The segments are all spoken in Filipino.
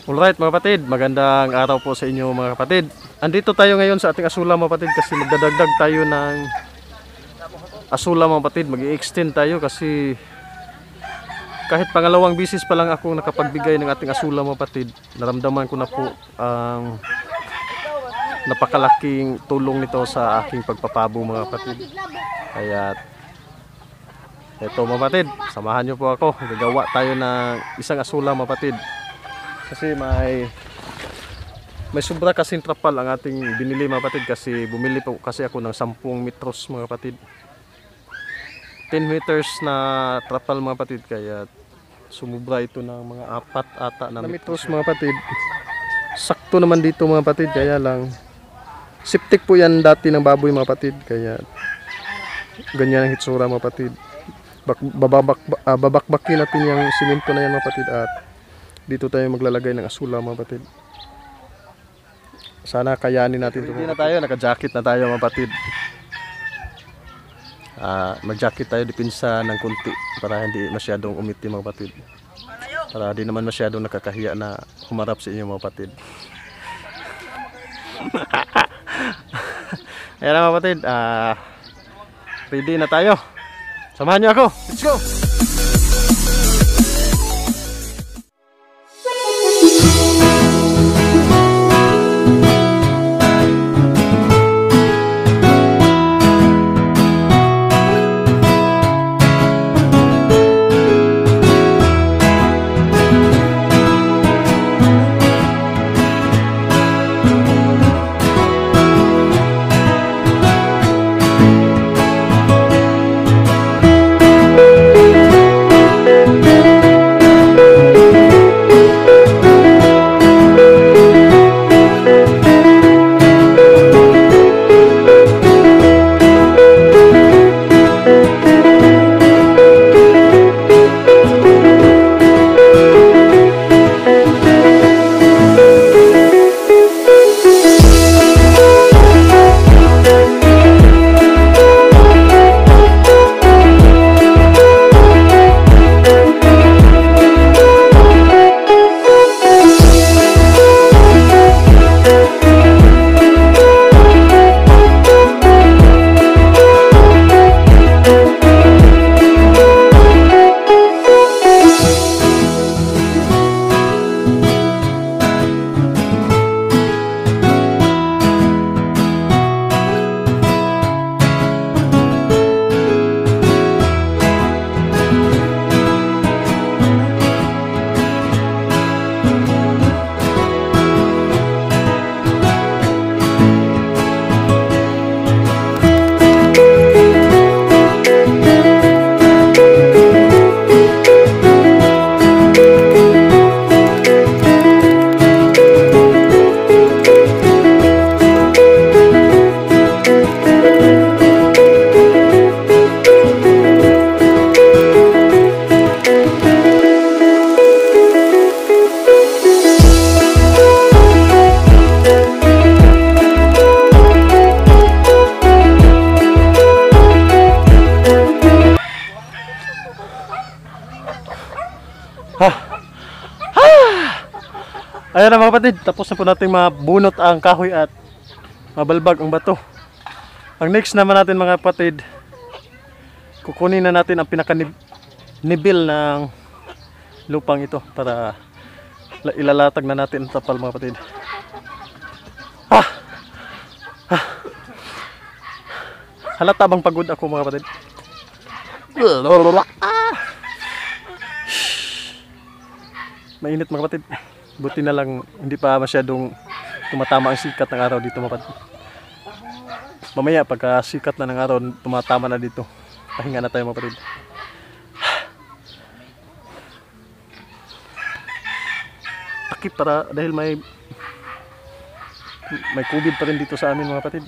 Alright mga kapatid, magandang araw po sa inyo mga kapatid. Andito tayo ngayon sa ating asula mga kapatid kasi magdadagdag tayo ng asula mga kapatid. Mag-i-extend tayo kasi kahit pangalawang bisis pa lang ako nakapagbigay ng ating asula mga kapatid, naramdaman ko na po ang napakalaking tulong nito sa aking pagpapabo mga kapatid. Kaya eto mga kapatid, samahan nyo po ako. Gagawa tayo ng isang asula mga kapatid. Kasi may sobra kasing trapal ang ating binili mga kapatid kasi bumili po kasi ako ng 10 metros mga kapatid. 10 meters na trapal mga kapatid kaya sumubra ito ng mga 4 ata na metros mga kapatid. Sakto naman dito mga kapatid kaya lang septic po yan dati ng baboy mga kapatid kaya ganyan ang hitsura mga kapatid. Babakbakin natin yung simento na yan mga kapatid at dito tayo maglalagay ng asula mga kapatid. Sana kayanin natin ito. Hindi na tayo, naka-jacket na tayo mga kapatid. Mag-jacket tayo dipinsa ng kunti para hindi masyadong umitim mga kapatid. Para di naman masyadong nakakahiya na humarap sa inyo mga kapatid. Ayan na mga kapatid, ready na tayo. Samahan niyo ako. Let's go! Ayan na mga kapatid, tapos na po natin mabunot ang kahoy at mabalbag ang bato. Ang next naman natin mga kapatid, kukunin na natin ang pinaka-nibil ng lupang ito para ilalatag na natin ang tapal mga kapatid. Halata bang pagod ako mga kapatid? Mainit mga kapatid. Buti na lang hindi pa masyadong tumatama ang sikat ng araw dito mga kapatid. Mamaya pagka sikat na ng araw tumatama na dito, pahinga na tayo mga kapatid. Takip para dahil may COVID pa rin dito sa amin mga kapatid.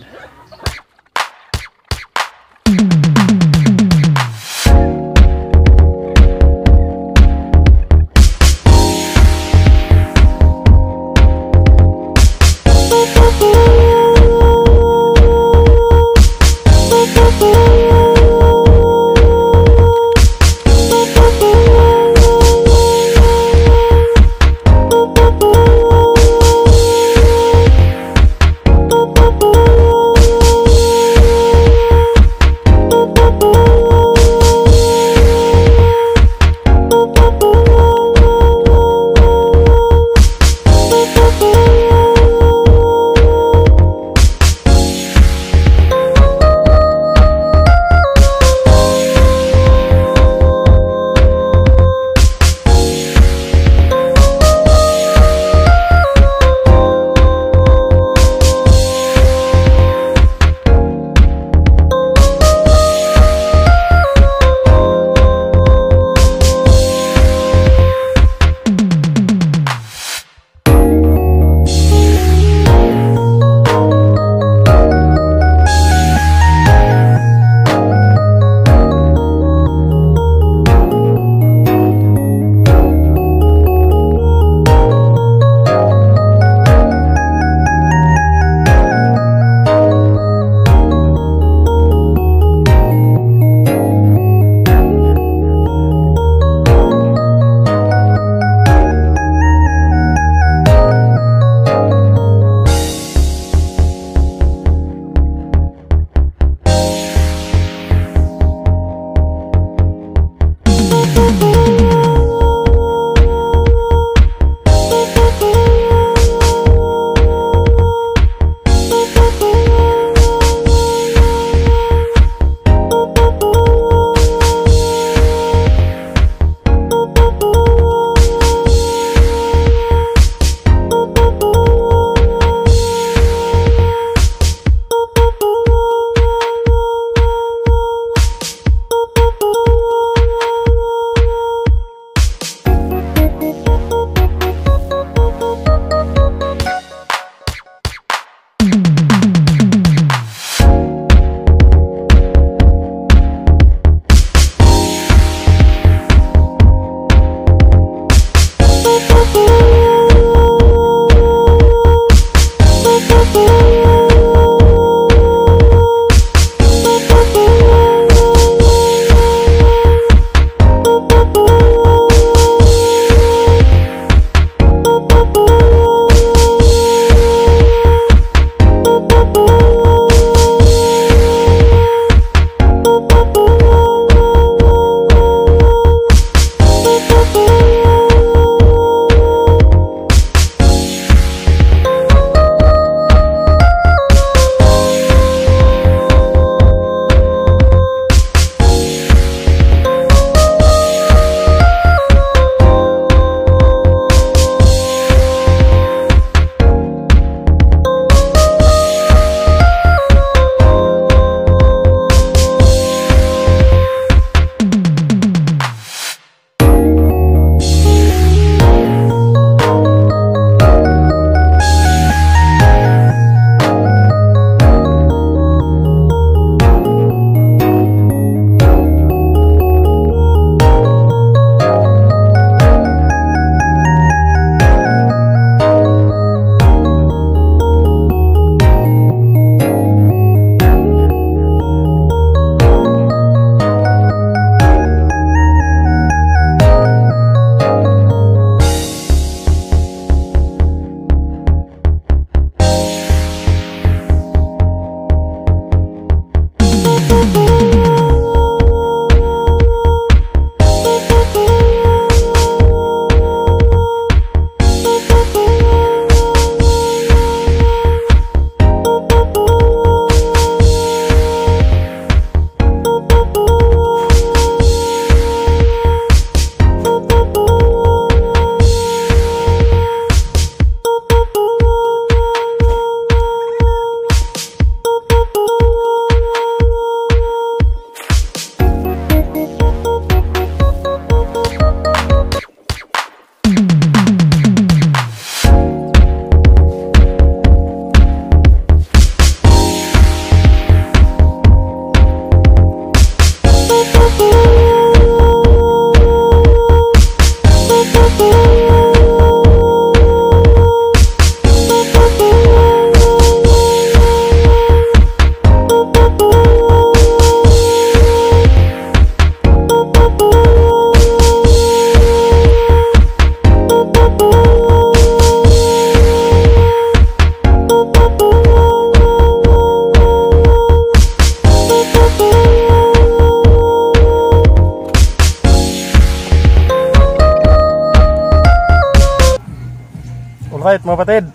Alright mga kapatid,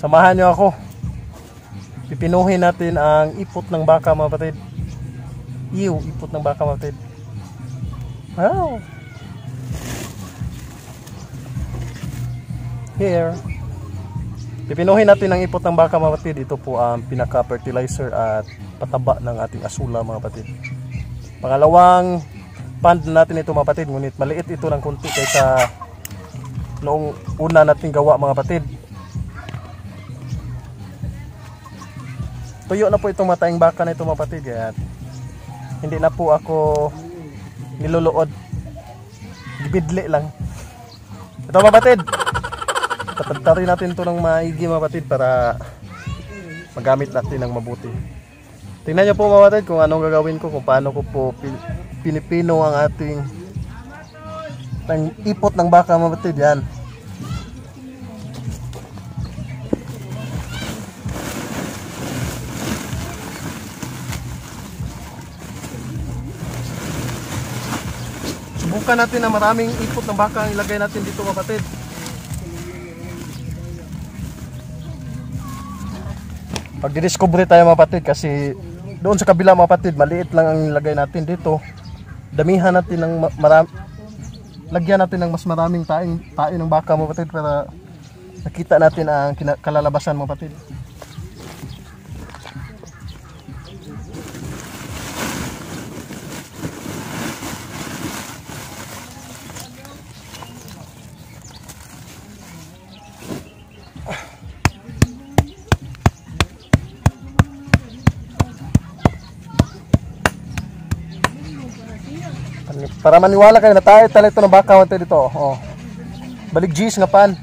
samahan nyo ako. Pipinuhin natin ang ipot ng baka mga kapatid. Ipot ng baka mga kapatid. Wow. Here. Pipinuhin natin ang ipot ng baka mga kapatid. Ito po ang pinaka-fertilizer at pataba ng ating asula mga kapatid. Pangalawang pond natin ito mga kapatid. Ngunit maliit ito ng kunti kaysa noong una natin gawa mga kapatid. Tuyo na po itong mataing baka na ito mga kapatid, kaya hindi na po ako niluluod, gibidli lang. Ito mga kapatid, tatagtarin natin ito ng maigi mga kapatid para magamit natin ng mabuti. Tingnan nyo po mga kapatid kung anong gagawin ko, kung paano ko po pinipino ang ating ipot ng baka mga kapatid. Yan. Subukan natin na maraming ipot ng baka ang ilagay natin dito mga kapatid. Pag didiscover tayo mga kapatid, kasi doon sa kabila mga kapatid maliit lang ang ilagay natin dito. Damihan natin ng lagyan natin ng mas maraming tae ng baka mga kapatid para nakita natin ang kalalabasan mga kapatid. Para maniwala kayo na tayo talito ng baka natin dito. Oh. Balik G's nga pan.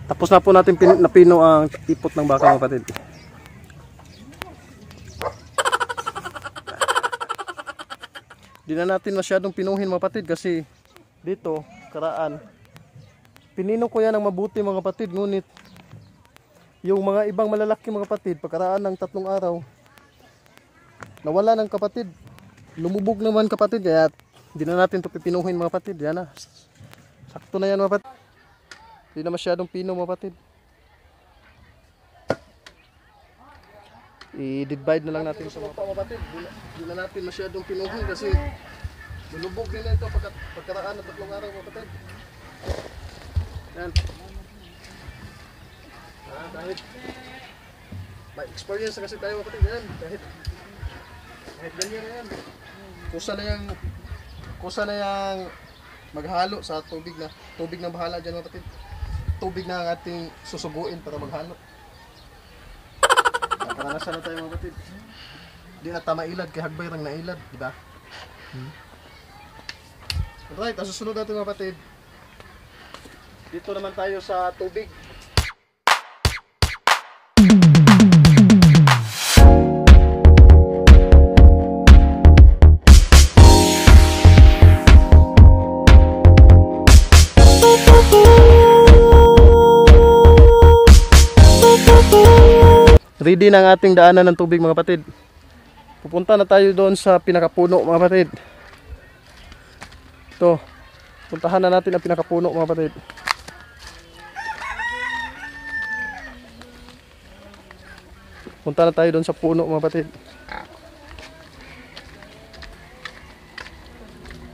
Tapos na po natin napino ang ipot ng baka mga kapatid. Di na natin masyadong pinuhin mga kapatid kasi dito, karaan, pinino ko yan ng mabuti mga kapatid. Ngunit yung mga ibang malalaki mga kapatid, pagkaraan ng 3 araw, nawala ng kapatid. Lumubog naman kapatid, kaya di na natin ito pipinuhin mga kapatid. Yan na, sakto na yan mga kapatid. Hindi na masyadong pino mga kapatid. I-divide na lang natin sa mga kapatid. Hindi na natin masyadong pinuhin kasi lulubog din na ito pagkaraan ng 3 araw mga kapatid. Yan. Dahil may experience na kasi tayo mga kapatid. Yan. Kahit ganyan na yan. Kusa na yung maghalo sa tubig na bahala dyan mga kapatid. Tubig na ang ating susuguin para maghalo. Karanasan na tayo mga kapatid. Hindi na tama ilad, kaya hagbay rang nailad, di ba? Alright, ang susunod natin mga kapatid. Dito naman tayo sa tubig. Ready na ang ating daanan ng tubig mga kapatid. Pupunta na tayo doon sa pinakapuno mga kapatid. Ito, puntahan na natin ang pinakapuno mga kapatid. Punta na tayo doon sa puno mga kapatid.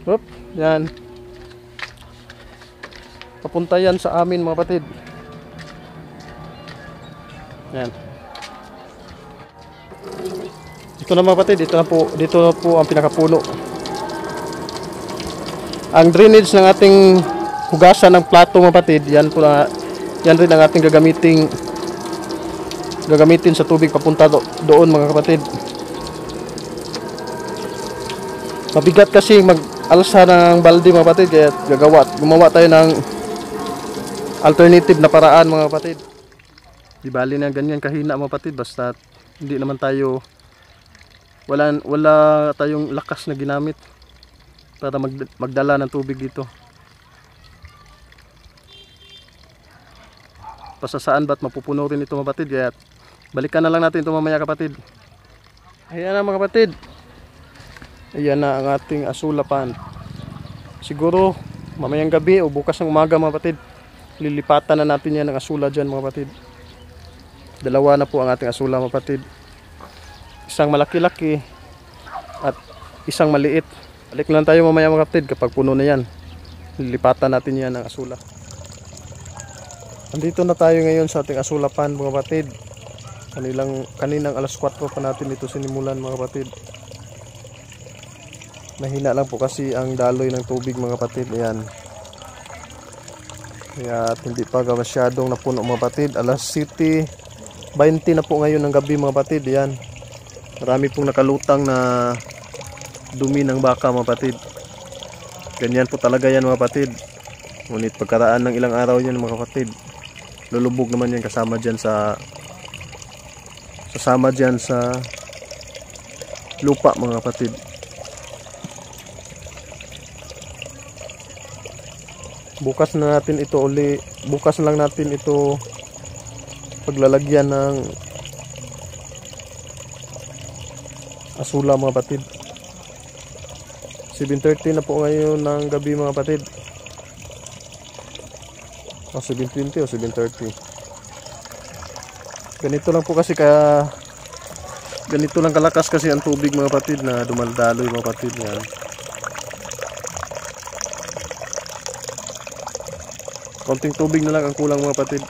Hop, yan. Papunta yan sa amin mga kapatid. Yan. Ito na mga kapatid, dito na po ang pinakapuno. Ang drainage ng ating hugasan ng plato mga kapatid, yan rin ang ating gagamitin sa tubig papunta doon mga kapatid. Mabigat kasi mag-alsa ng balde mga kapatid, kaya gumawa tayo ng alternative na paraan mga kapatid. Di bali na ganyan kahina mga kapatid, basta hindi naman tayo wala tayong lakas na ginamit para magdala ng tubig dito. Pasasaan ba't mapupuno rin ito mga kapatid, kaya balikan na lang natin ito mamaya kapatid. Ayan na mga kapatid, ayan na ang ating asulapan. Siguro mamayang gabi o bukas ng umaga mga kapatid, lilipatan na natin yan ng asula dyan mga kapatid. Dalawa na po ang ating asula mga kapatid, isang malaki-laki at isang maliit. Balik lang tayo mamaya mga kapatid kapag puno na yan, lilipatan natin yan ng asula. Andito na tayo ngayon sa ating asulapan mga kapatid. Kaninang alas 4 pa natin ito sinimulan mga kapatid. Mahina lang po kasi ang daloy ng tubig mga kapatid. Ayan. Kaya hindi pa masyadong napuno mga kapatid. Alas 7:20 na po ngayon ng gabi mga kapatid. Ayan. Marami pong nakalutang na dumi ng baka mga kapatid. Ganyan po talaga yan mga kapatid. Ngunit pagkaraan ng ilang araw yan mga kapatid, lulubog naman yan kasama dyan sa lupa mga kapatid. Bukas na lang natin ito paglalagyan ng asula mga kapatid. 7:30 na po ngayon ng gabi mga kapatid. 7:20 o 7:30. Ganito lang kalakas kasi ang tubig mga kapatid na dumaldaloy mga kapatid. Yan. Konting tubig na lang ang kulang mga kapatid.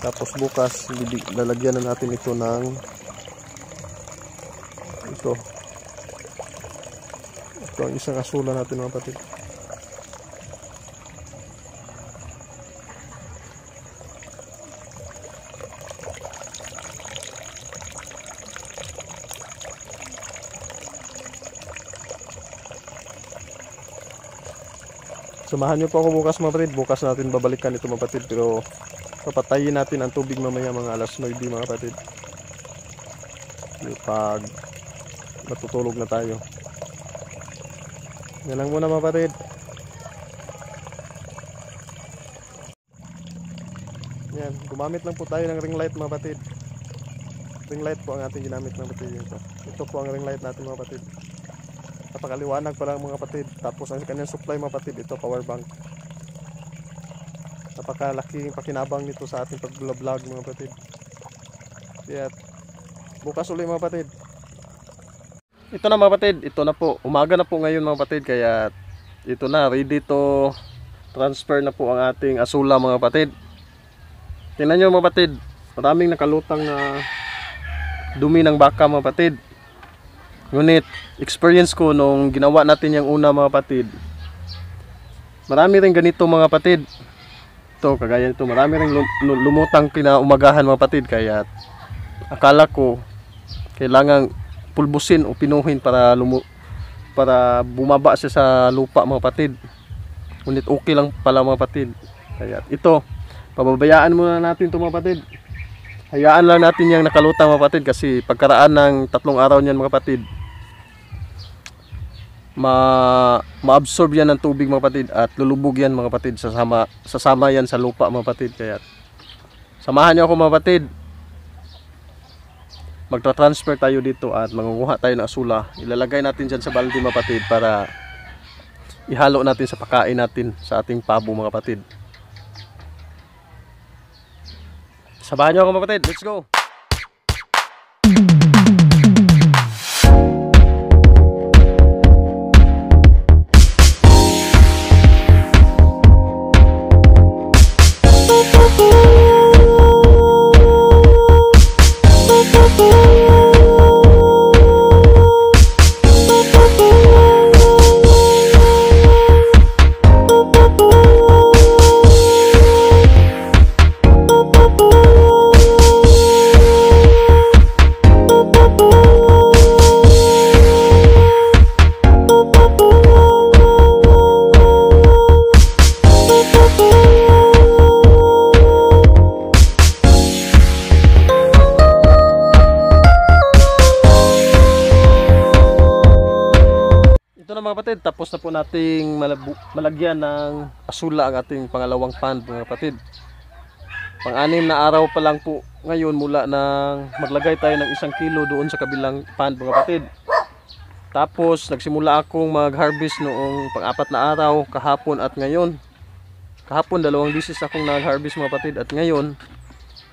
Tapos bukas lalagyan na natin ito ng ito ang isang asula natin mga kapatid. Samahan nyo po ako bukas mga kapatid. Bukas natin babalikan ito mga kapatid. Pero papatayin natin ang tubig mamaya mga alas 9 mga kapatid. Pag natutulog na tayo. Yan lang muna mga kapatid. Yan, gumamit lang po tayo ng ring light mga kapatid. Ring light po ang ating ginamit mga kapatid. Ito po ang ring light natin mga kapatid. Napakaliwanag pa lang mga kapatid. Tapos ang kanyang supply mga kapatid, ito power bank. Napakalaking pakinabang nito sa ating pag-vlog mga kapatid. Kaya bukas ulit mga kapatid. Ito na mga kapatid, ito na po. Umaga na po ngayon mga kapatid, kaya ito na, ready to transfer na po ang ating asula mga kapatid. Tingnan nyo mga kapatid, maraming nakalutang na dumi ng baka mga kapatid. Ngunit experience ko nung ginawa natin yung una mga kapatid, marami rin ganito mga kapatid. Ito, kagaya nito, marami rin lumutang kinaumagahan mga kapatid. Kaya akala ko kailangan pulbusin o pinuhin para bumaba siya sa lupa mga kapatid. Ngunit okay lang pala mga kapatid. Kaya ito, pababayaan muna natin ito mga kapatid. Hayaan lang natin yung nakalutang mga kapatid, kasi pagkaraan ng 3 araw niyan mga kapatid, ma-absorb yan ng tubig mga kapatid at lulubog yan mga kapatid, sasama yan sa lupa mga kapatid. Kaya samahan niyo ako mga kapatid, magtra-transfer tayo dito at mangunguha tayo ng asula. Ilalagay natin dyan sa balde mga kapatid para ihalo natin sa pakain natin sa ating pabo mga kapatid. Samahan niyo ako mga kapatid, let's go! Ito na mga kapatid, tapos na po nating malagyan ng asula ang ating pangalawang pond mga kapatid. Pang-anim na araw pa lang po ngayon mula nang maglagay tayo ng 1 kilo doon sa kabilang pond mga kapatid. Tapos nagsimula akong mag-harvest noong pang-4 na araw, kahapon at ngayon. Kahapon 2 beses akong nag-harvest mga kapatid at ngayon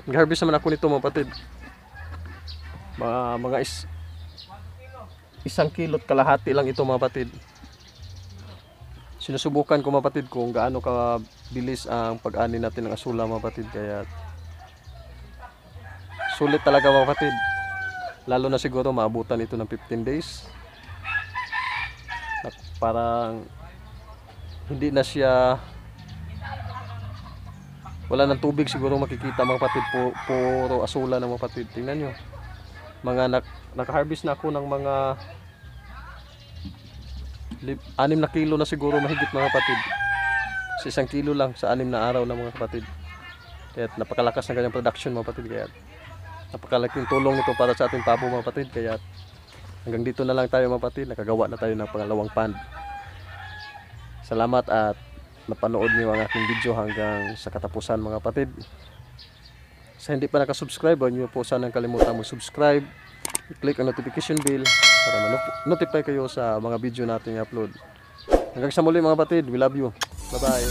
nag-harvest naman ako nito mga kapatid. Mga 1 kilot kalahati lang ito mga kapatid. Sinusubukan ko mga kapatid kung gaano kabilis ang pag-ani natin ng asula mga kapatid. Kaya sulit talaga mga kapatid. Lalo na siguro maabutan ito ng 15 days. Parang hindi na siya, wala ng tubig siguro makikita mga kapatid. Puro asula na mga kapatid. Tingnan nyo. Naka-harvest na ako ng mga 6 na kilo na siguro mahigit mga kapatid. Sa 1 kilo lang sa 6 na araw na mga kapatid. Kaya napakalakas na kanyang production mga kapatid. Kaya napakalaking tulong nito para sa ating pabo mga kapatid. Kaya hanggang dito na lang tayo mga kapatid. Nakagawa na tayo ng pangalawang pond. Salamat at napanood niyo ang aking video hanggang sa katapusan mga kapatid. Sa hindi pa nakasubscribe, huwag niyo po sanang kalimutan mag-subscribe. I-click ang notification bell para ma-notify kayo sa mga video nating i-upload. Hanggang sa muli mga kapatid, we love you. Bye bye.